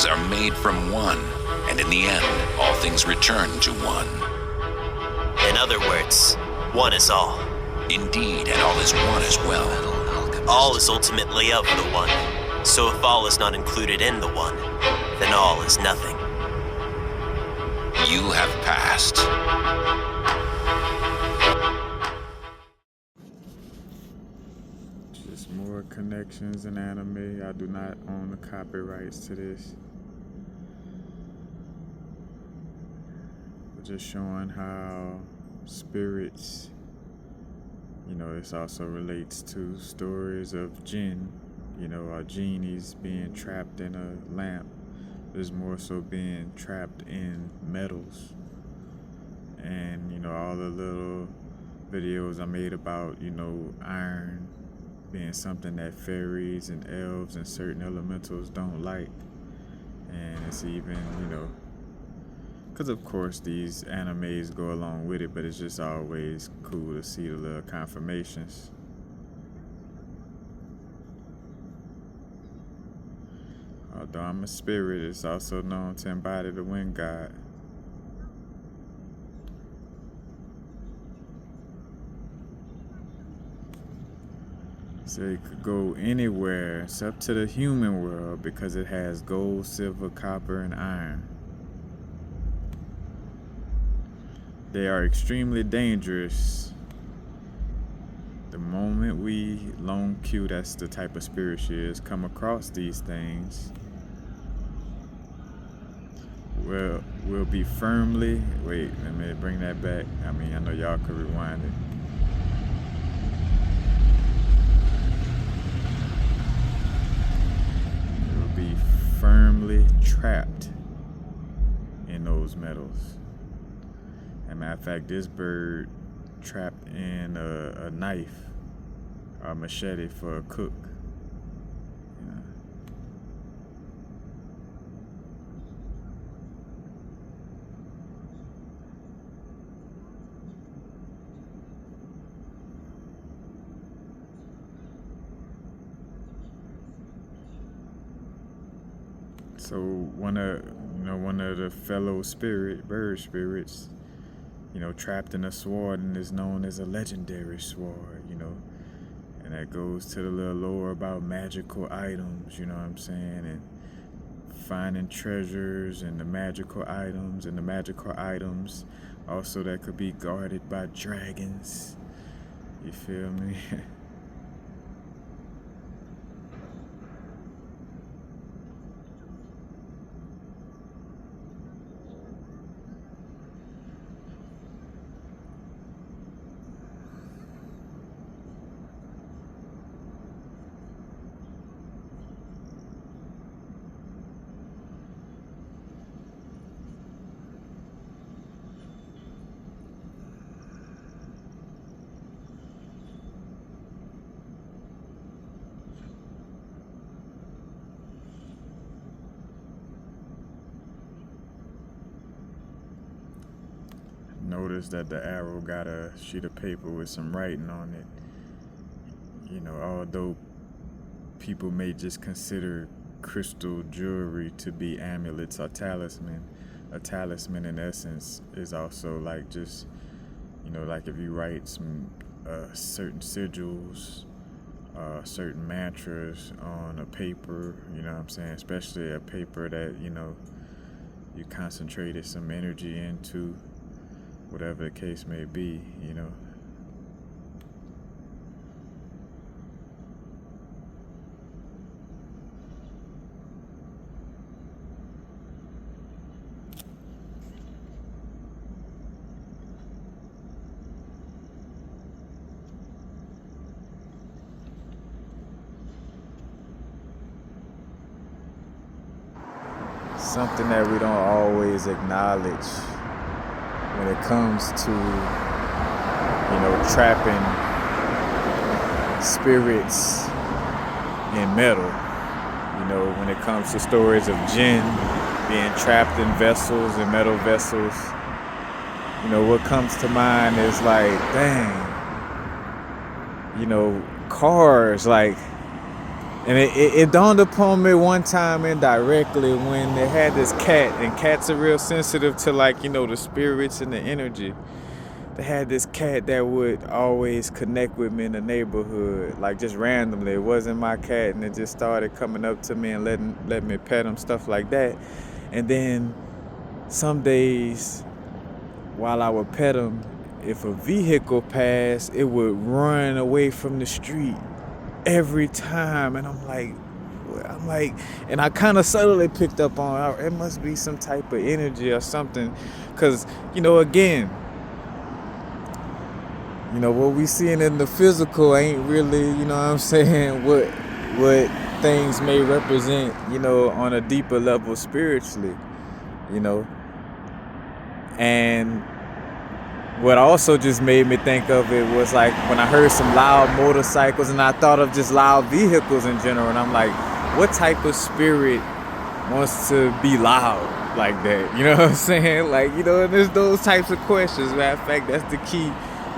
things are made from one, and in the end, all things return to one. In other words, one is all. Indeed, and all is one as well. All is ultimately of the one. So if all is not included in the one, then all is nothing. You have passed. Just more connections in anime. I do not own the copyrights to this. We're just showing how spirits, this also relates to stories of jinn, our genies being trapped in a lamp. There's more so being trapped in metals. And, all the little videos I made about, iron being something that fairies and elves and certain elementals don't like. And it's even, because of course these animes go along with it, but it's just always cool to see the little confirmations. Although I'm a spirit, it's also known to embody the wind god. So it could go anywhere except to the human world because it has gold, silver, copper, and iron. They are extremely dangerous. The moment we lone Q, that's the type of spirit she is, come across these things, we'll be firmly, wait, let me bring that back. I know y'all could rewind it. We'll be firmly trapped in those metals. As a matter of fact, this bird trapped in a knife or machete for a cook. So one of the fellow bird spirits, trapped in a sword and is known as a legendary sword, and that goes to the little lore about magical items, you know what I'm saying, and finding treasures and the magical items also that could be guarded by dragons, you feel me? Notice that the arrow got a sheet of paper with some writing on it. Although people may just consider crystal jewelry to be amulets or talisman, a talisman in essence is also like just, like if you write some certain sigils, certain mantras on a paper, you know what I'm saying, especially a paper that, you concentrated some energy into, whatever the case may be, Something that we don't always acknowledge when it comes to, trapping spirits in metal. When it comes to stories of jinn being trapped in vessels, in metal vessels, what comes to mind is like, dang, cars, like, And it dawned upon me one time indirectly when they had this cat, and cats are real sensitive to, like, the spirits and the energy. They had this cat that would always connect with me in the neighborhood, like just randomly. It wasn't my cat, and it just started coming up to me and letting me pet him, stuff like that. And then some days, while I would pet him, if a vehicle passed, it would run away from the street every time. And I'm like, and I kind of subtly picked up on it must be some type of energy or something, because again, what we seeing in the physical ain't really, what I'm saying, what things may represent, on a deeper level spiritually, and what also just made me think of it was like when I heard some loud motorcycles, and I thought of just loud vehicles in general, and I'm like, what type of spirit wants to be loud like that? You know what I'm saying? Like, and there's those types of questions. Matter of fact, that's the key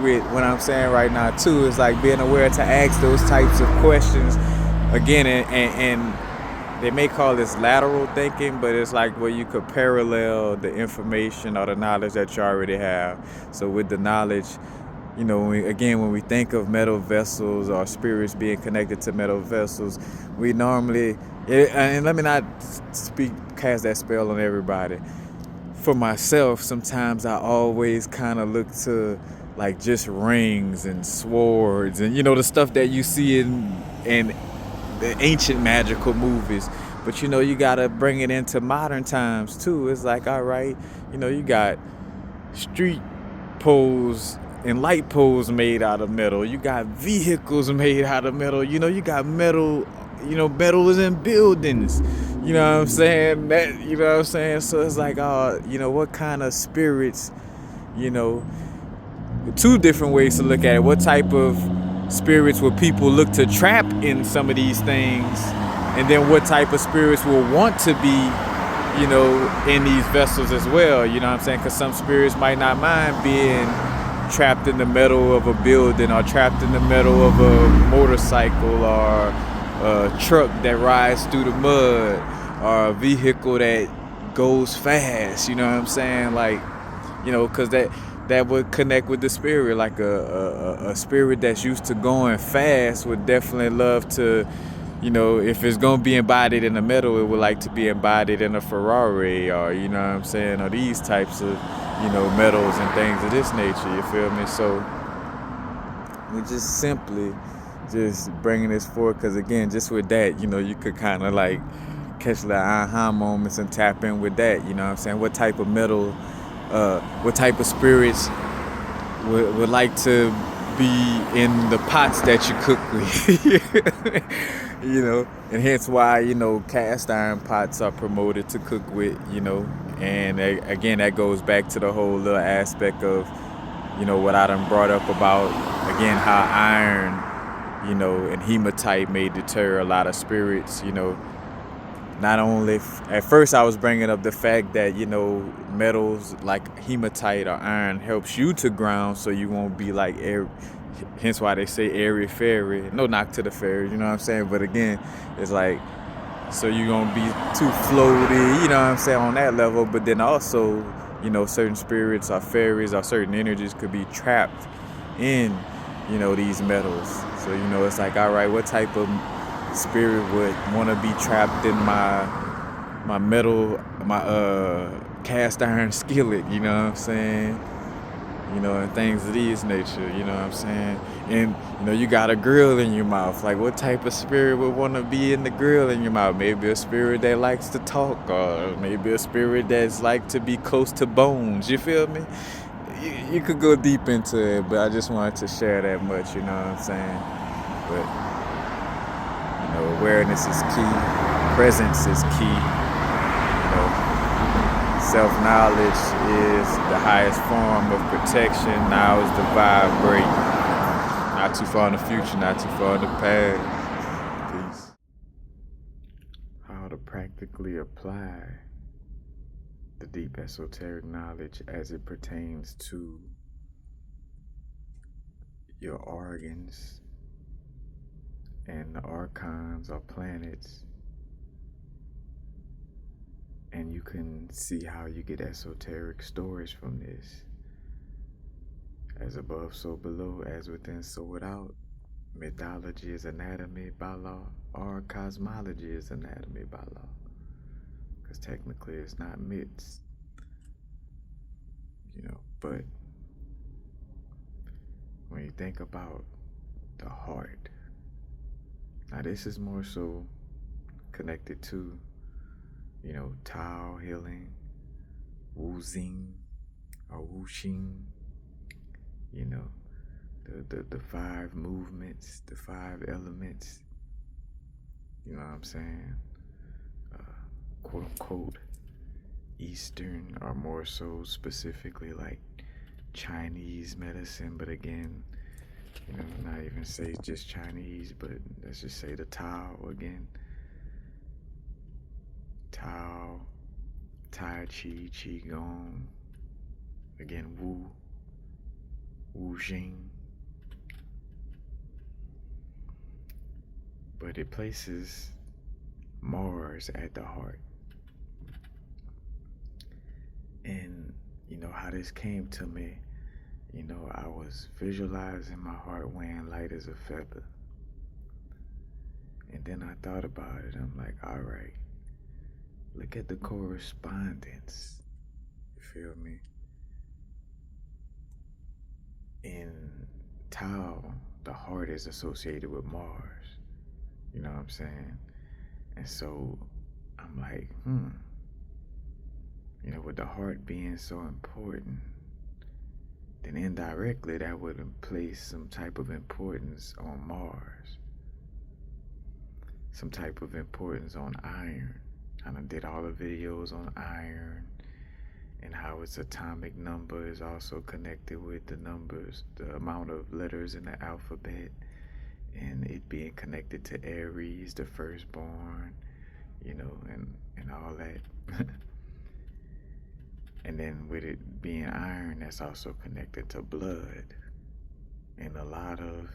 with what I'm saying right now too, is like being aware to ask those types of questions again, and they may call this lateral thinking, but it's like where you could parallel the information or the knowledge that you already have. So with the knowledge, when we think of metal vessels or spirits being connected to metal vessels, we normally, and let me not cast that spell on everybody. For myself, sometimes I always kind of look to like just rings and swords and the stuff that you see in the ancient magical movies. But you gotta bring it into modern times too. It's like, all right, you got street poles and light poles made out of metal. You got vehicles made out of metal. You got metal. Metal is in buildings. You know what I'm saying? So it's like, what kind of spirits? Two different ways to look at it. What type of spirits will people look to trap in some of these things? And then what type of spirits will want to be, in these vessels as well? You know what I'm saying? Because some spirits might not mind being trapped in the metal of a building, or trapped in the metal of a motorcycle, or a truck that rides through the mud, or a vehicle that goes fast. You know what I'm saying? Like, because that would connect with the spirit. Like a spirit that's used to going fast would definitely love to, if it's going to be embodied in the metal, it would like to be embodied in a Ferrari, or, or these types of, metals and things of this nature, you feel me? So we just simply just bringing this forward, because again, just with that, you could kind of like catch the aha moments and tap in with that, you know what I'm saying? What type of metal, what type of spirits would like to be in the pots that you cook with, and hence why, cast iron pots are promoted to cook with, and again, that goes back to the whole little aspect of, what I done brought up about, again, how iron, and hematite may deter a lot of spirits, not only, at first I was bringing up the fact that, metals like hematite or iron helps you to ground, so you won't be like hence why they say airy fairy. No knock to the fairies, you know what I'm saying? But again, it's like, so you're going to be too floaty, you know what I'm saying, on that level. But then also, certain spirits or fairies or certain energies could be trapped in, these metals. So, it's like, all right, what type of spirit would want to be trapped in my metal, my cast iron skillet, you know what I'm saying? And things of these nature, you know what I'm saying? And, you got a grill in your mouth. Like, what type of spirit would want to be in the grill in your mouth? Maybe a spirit that likes to talk, or maybe a spirit that's like to be close to bones, you feel me? You could go deep into it, but I just wanted to share that much, you know what I'm saying? But, awareness is key, presence is key, self-knowledge is the highest form of protection. Now is the vibrate. Not too far in the future, not too far in the past. Peace. How to practically apply the deep esoteric knowledge as it pertains to your organs and the archons are planets, and you can see how you get esoteric stories from this. As above, so below, as within, so without. Mythology is anatomy by law, or cosmology is anatomy by law. Because technically it's not myths, but when you think about the heart, now this is more so connected to, Tao healing, Wu Xing, or Wu Xing, the five movements, the five elements, you know what I'm saying? Quote unquote Eastern, or more so specifically like Chinese medicine, but again, not even say just Chinese, but let's just say the Tao again. Tao, Tai Chi, Qigong, again Wu Xing. But it places Mars at the heart. And how this came to me, I was visualizing my heart weighing light as a feather. And then I thought about it. I'm like, all right, look at the correspondence. You feel me? In Tao, the heart is associated with Mars. You know what I'm saying? And so I'm like, with the heart being so important, then indirectly that would place some type of importance on Mars. Some type of importance on iron. I did all the videos on iron and how its atomic number is also connected with the numbers, the amount of letters in the alphabet, and it being connected to Aries, the firstborn, and all that. And then with it being iron, that's also connected to blood. And a lot of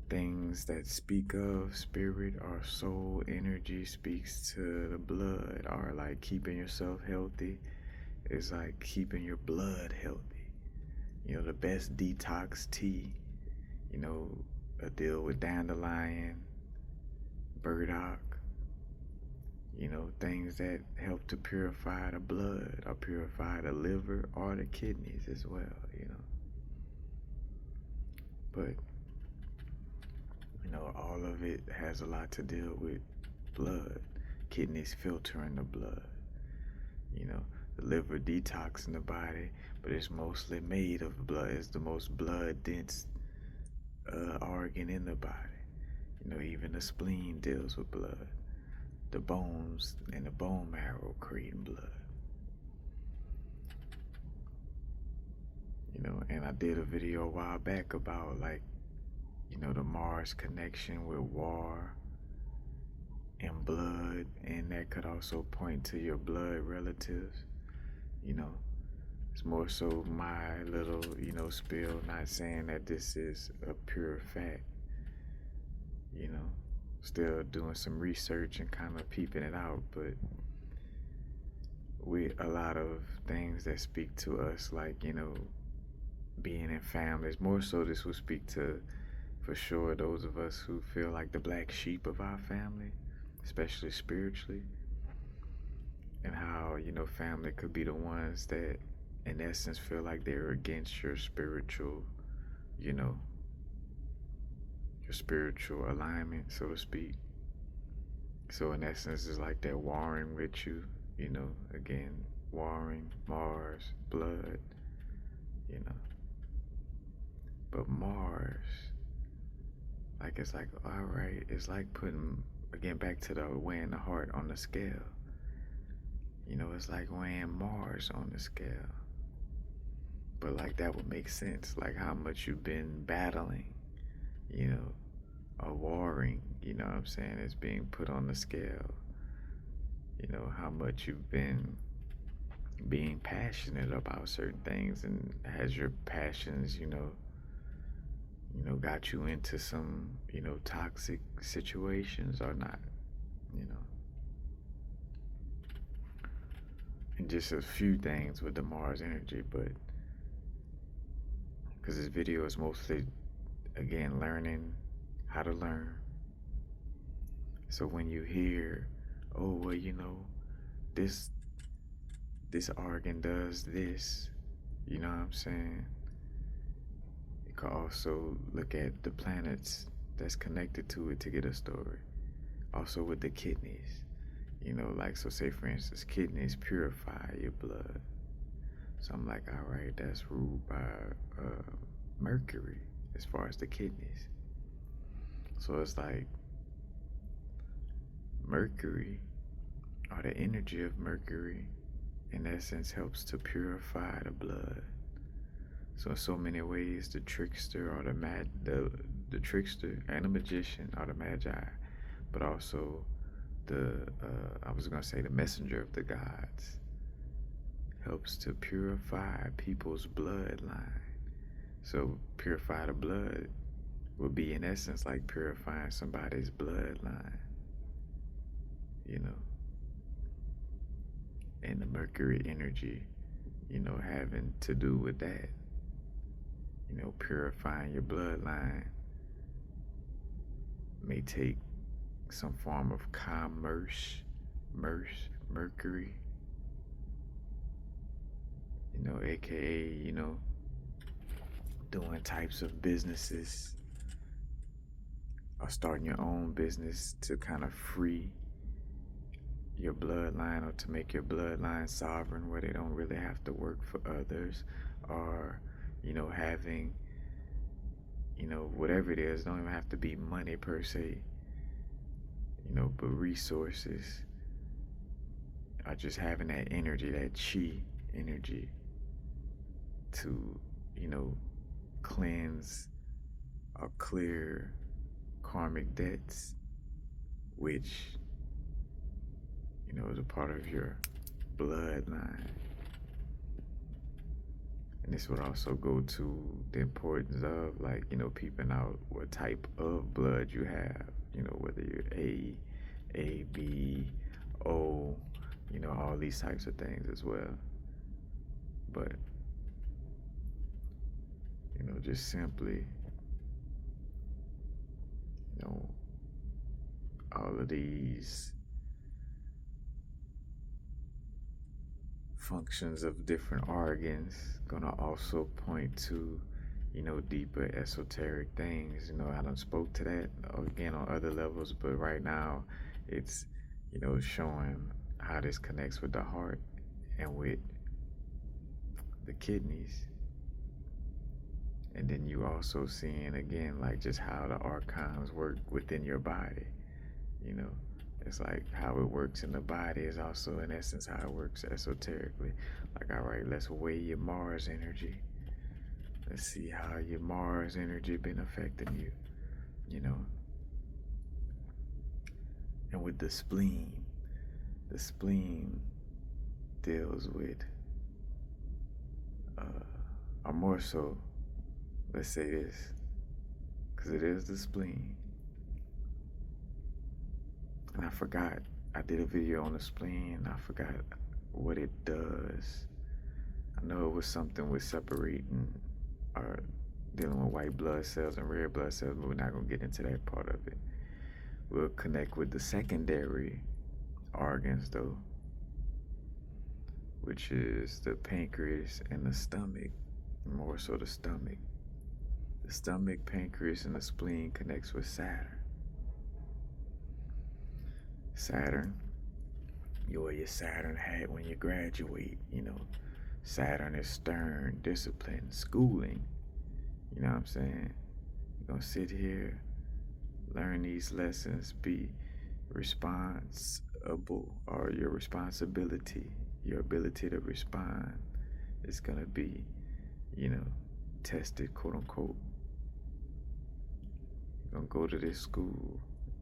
things that speak of spirit or soul energy speaks to the blood, or like keeping yourself healthy is like keeping your blood healthy. The best detox tea, a deal with dandelion, burdock, things that help to purify the blood or purify the liver or the kidneys as well, But, all of it has a lot to deal with blood, kidneys filtering the blood, the liver detoxing the body, but it's mostly made of blood. It's the most blood-dense organ in the body. Even the spleen deals with blood. The bones and the bone marrow creating blood. And I did a video a while back about the Mars connection with war and blood, and that could also point to your blood relatives. It's more so my little, spill, not saying that this is a pure fact, still doing some research and kind of peeping it out, but with a lot of things that speak to us, like, being in families, more so this will speak to, for sure, those of us who feel like the black sheep of our family, especially spiritually, and how, family could be the ones that, in essence, feel like they're against your spiritual, your spiritual alignment, so to speak. So in essence, it's like they're warring with you, again, warring, Mars, blood, But Mars, it's like, all right, it's like putting, again, back to the weighing the heart on the scale. It's like weighing Mars on the scale. But that would make sense, how much you've been battling, or warring, what I'm saying, is being put on the scale. How much you've been being passionate about certain things, and has your passions, got you into some, toxic situations or not, you know. And just a few things with the Mars energy, but because this video is mostly, again, learning how to learn. So when you hear, oh, well, this this organ does this, you know what I'm saying? You can also look at the planets that's connected to it to get a story. Also with the kidneys, like, so say for instance, kidneys purify your blood. So I'm like, all right, that's ruled by Mercury as far as the kidneys. So it's like Mercury, or the energy of Mercury, in essence, helps to purify the blood. So in so many ways, the trickster or the trickster and the magician are the magi, but also I was gonna say the messenger of the gods helps to purify people's bloodline. So purify the blood would be in essence like purifying somebody's bloodline, and the Mercury energy, having to do with that, purifying your bloodline may take some form of commerce, Mercury, aka, doing types of businesses or starting your own business to kind of free your bloodline or to make your bloodline sovereign where they don't really have to work for others, or having whatever it is, don't even have to be money per se, but resources, or just having that energy, that chi energy to cleanse or clear karmic debts, which is a part of your bloodline. And this would also go to the importance of, like, peeping out what type of blood you have, whether you're A, B, O, all these types of things as well. But, just simply, all of these functions of different organs gonna also point to deeper esoteric things. I done spoke to that again on other levels, but right now it's showing how this connects with the heart and with the kidneys. And then you also seeing again, like, just how the archons work within your body. It's like how it works in the body is also in essence how it works esoterically. Like, all right, let's weigh your Mars energy. Let's see how your Mars energy been affecting you, And with the spleen deals with, or more so, let's say this, because it is the spleen. And I forgot, I did a video on the spleen, I forgot what it does. I know it was something with separating or dealing with white blood cells and red blood cells, but we're not gonna get into that part of it. We'll connect with the secondary organs though, which is the pancreas and the stomach, more so the stomach. The stomach, pancreas, and the spleen connects with Saturn. Saturn, you wear your Saturn hat when you graduate, Saturn is stern, discipline, schooling. You know what I'm saying? You're gonna sit here, learn these lessons, be responsible, or your responsibility, your ability to respond is gonna be, tested, quote unquote. You're gonna go to this school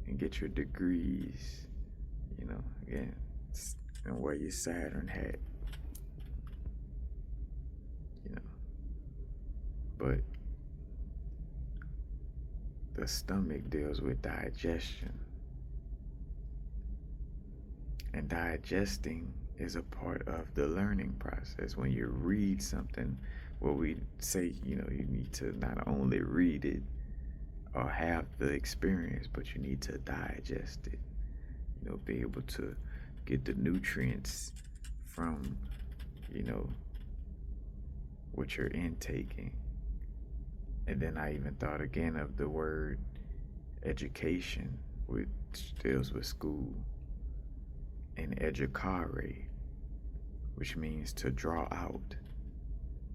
and get your degrees, again, and wear your Saturn hat, but the stomach deals with digestion. And digesting is a part of the learning process. When you read something, well, we say, you need to not only read it or have the experience, but you need to digest it. Be able to get the nutrients from, what you're intaking. And then I even thought again of the word education, which deals with school, and educare, which means to draw out.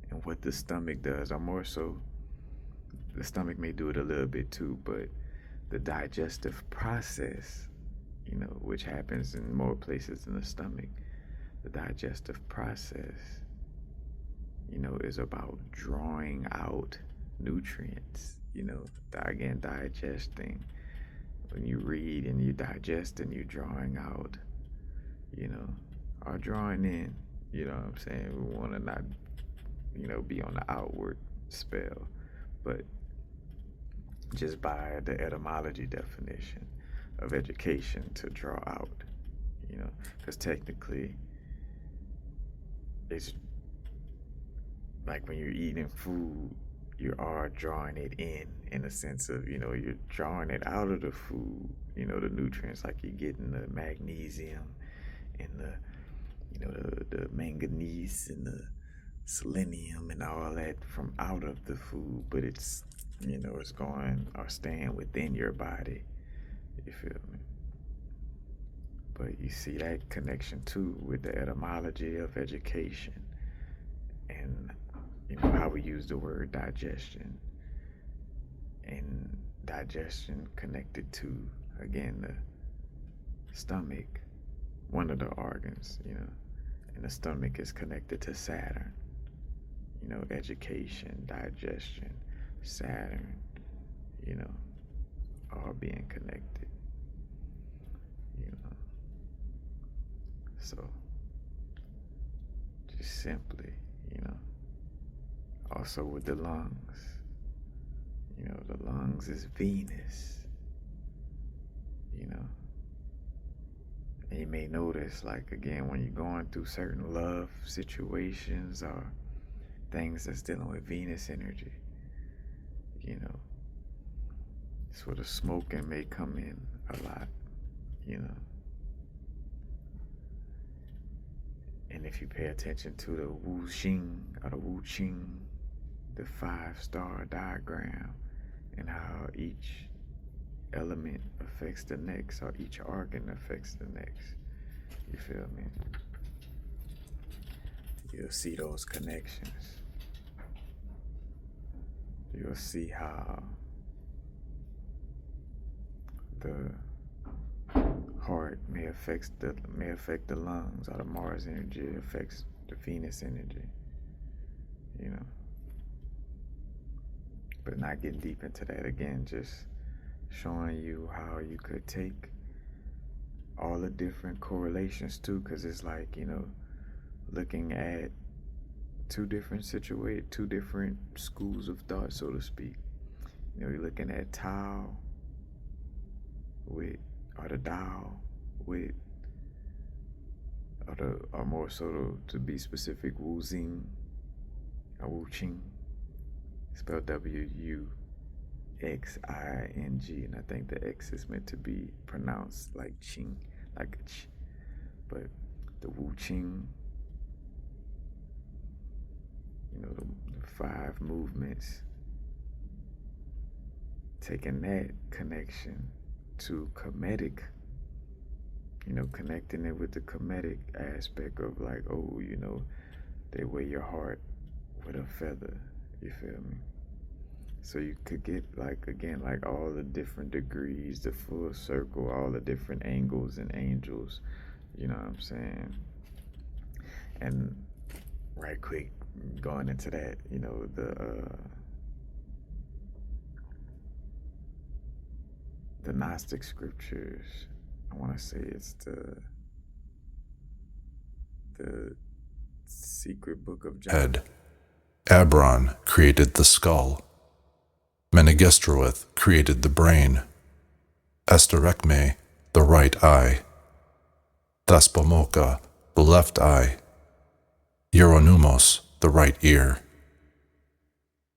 And what the stomach does, or more so, the stomach may do it a little bit too, but the digestive process, which happens in more places than the stomach, the digestive process, is about drawing out nutrients, again, digesting. When you read and you digest and you're drawing out, or drawing in, what I'm saying? We want to not, be on the outward spell, but just by the etymology definition of education, to draw out, because technically it's like when you're eating food, you are drawing it in a sense of, you're drawing it out of the food, the nutrients, like you're getting the magnesium and the manganese and the selenium and all that from out of the food, but it's, it's going or staying within your body. You feel me? But you see that connection too with the etymology of education and, how we use the word digestion. And digestion connected to, again, the stomach, one of the organs, and the stomach is connected to Saturn. Education, digestion, Saturn, all being connected. So, just simply, also with the lungs, the lungs is Venus, and you may notice, like, again, when you're going through certain love situations or things that's dealing with Venus energy, sort of smoking may come in a lot, And if you pay attention to the Wu Xing or the Wu Qing, the 5-star diagram, and how each element affects the next, or each organ affects the next, you feel me? You'll see those connections. You'll see how the heart may affect the lungs, or the Mars energy affects the Venus energy, But not getting deep into that, again, just showing you how you could take all the different correlations too, because it's like, looking at two different schools of thought, so to speak. You're looking at Tao with, or the Tao with, or more so to be specific, Wu Xing or Wu Qing, spelled Wuxing, and I think the X is meant to be pronounced like Qing, like a Ch. But the Wu Qing, the 5 movements, taking that connection to Kemetic, connecting it with the Kemetic aspect of, like, they wear your heart with a feather, you feel me? So you could get, like, again, like all the different degrees, the full circle, all the different angles and angels, you know what I'm saying? And right quick, going into that, the Gnostic scriptures, I want to say it's the secret book of John. Head. Abron created the skull. Menegestroith created the brain, Asterekme the right eye, Thaspomoka the left eye, Euronumos the right ear,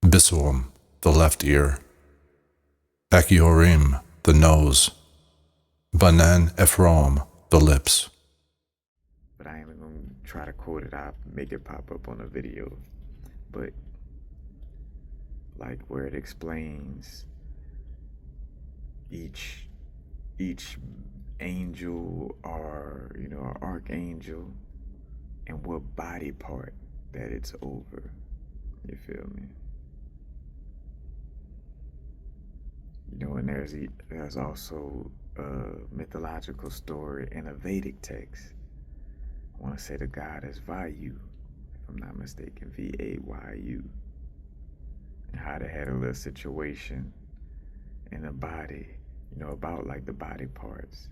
Bisuum the left ear, Achiorim the nose, Banan Ephraim the lips. But I ain't even gonna try to quote it. I'll make it pop up on a video. But like where it explains each angel or or archangel and what body part that it's over. You feel me? And there's also a mythological story in a Vedic text. I want to say the god is Vayu, if I'm not mistaken, Vayu. And how they had a little situation in the body, about like the body parts.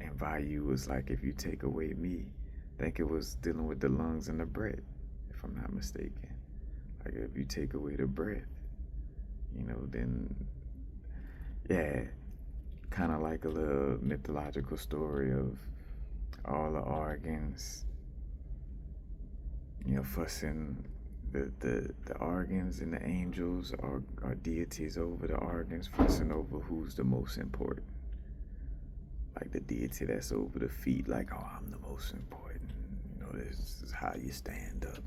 And Vayu was like, if you take away me, I think it was dealing with the lungs and the breath, if I'm not mistaken. Like if you take away the breath, then, yeah, kind of like a little mythological story of all the organs, fussing the organs, and the angels are deities over the organs, fussing over who's the most important. Like the deity that's over the feet, like, oh, I'm the most important. This is how you stand up.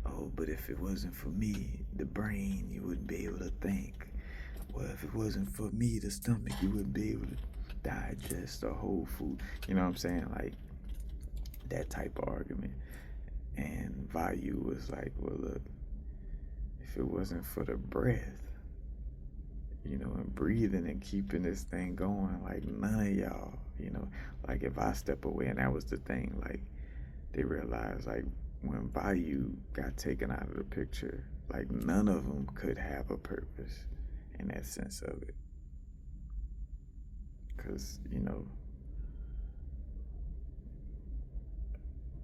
Oh, but if it wasn't for me, the brain, you wouldn't be able to think. Well, if it wasn't for me, the stomach, you wouldn't be able to digest the whole food. You know what I'm saying? Like that type of argument. And Vayu was like, well, look, if it wasn't for the breath, and breathing and keeping this thing going, like none of y'all, like if I step away, and that was the thing, like they realized, like when Vayu got taken out of the picture, like none of them could have a purpose in that sense of it. Because,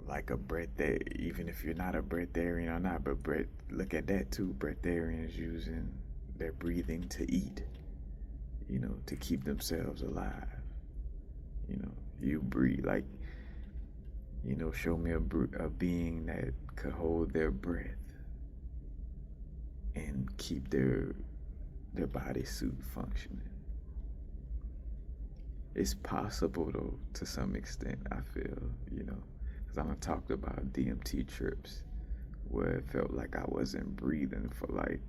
like a even if you're not a breatharian or not, but look at that too. Breatharians using their breathing to eat, to keep themselves alive. You breathe, like, show me a being that could hold their breath and keep their bodysuit functioning. It's possible though, to some extent, I feel, because I done talked about DMT trips where it felt like I wasn't breathing for like,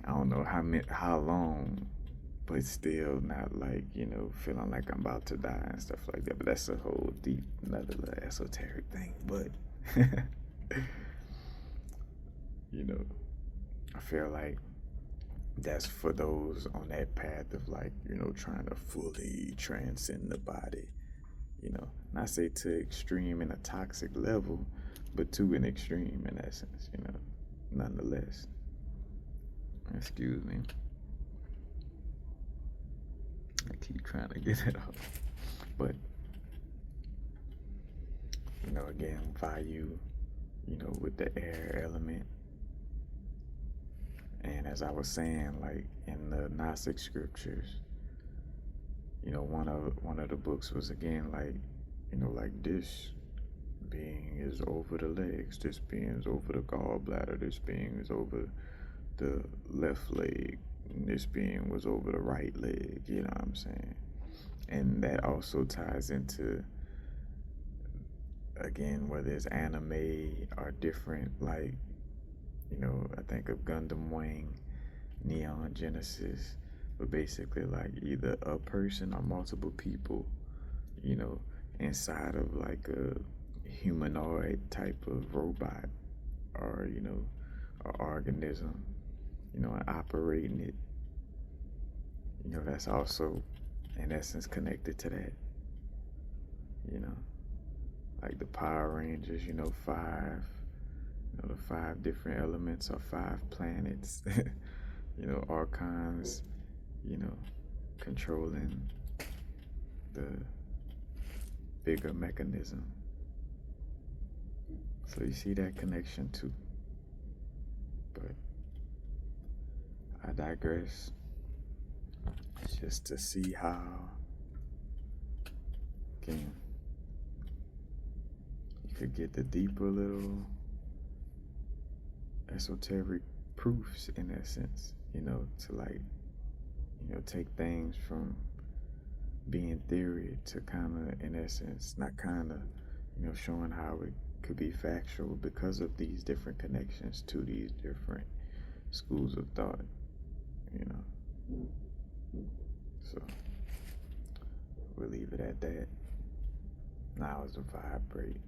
I don't know how long, but still not like, feeling like I'm about to die and stuff like that. But that's a whole deep, another little esoteric thing. But, I feel like that's for those on that path of like, trying to fully transcend the body, not say to extreme in a toxic level, but to an extreme in essence, nonetheless. Excuse me. I keep trying to get it off. But, again, Vayu, with the air element. And as I was saying, like in the Gnostic scriptures, one of the books was again like, like this being is over the legs, this being is over the gallbladder, this being is over the left leg, and this being was over the right leg, you know what I'm saying? And that also ties into, again, whether it's anime or different, like, I think of Gundam Wing, Neon Genesis, but basically like either a person or multiple people, inside of like a humanoid type of robot or, or organism, and operating it, that's also in essence connected to that, like the Power Rangers, five, the 5 different elements or 5 planets, archons, controlling the bigger mechanism. So you see that connection too. but I digress. It's just to see how, again, you could get the deeper little esoteric proofs in that sense, to like, take things from being theory to kind of, in essence, not kind of, showing how it could be factual because of these different connections to these different schools of thought, So we'll leave it at that. Now is a vibrate.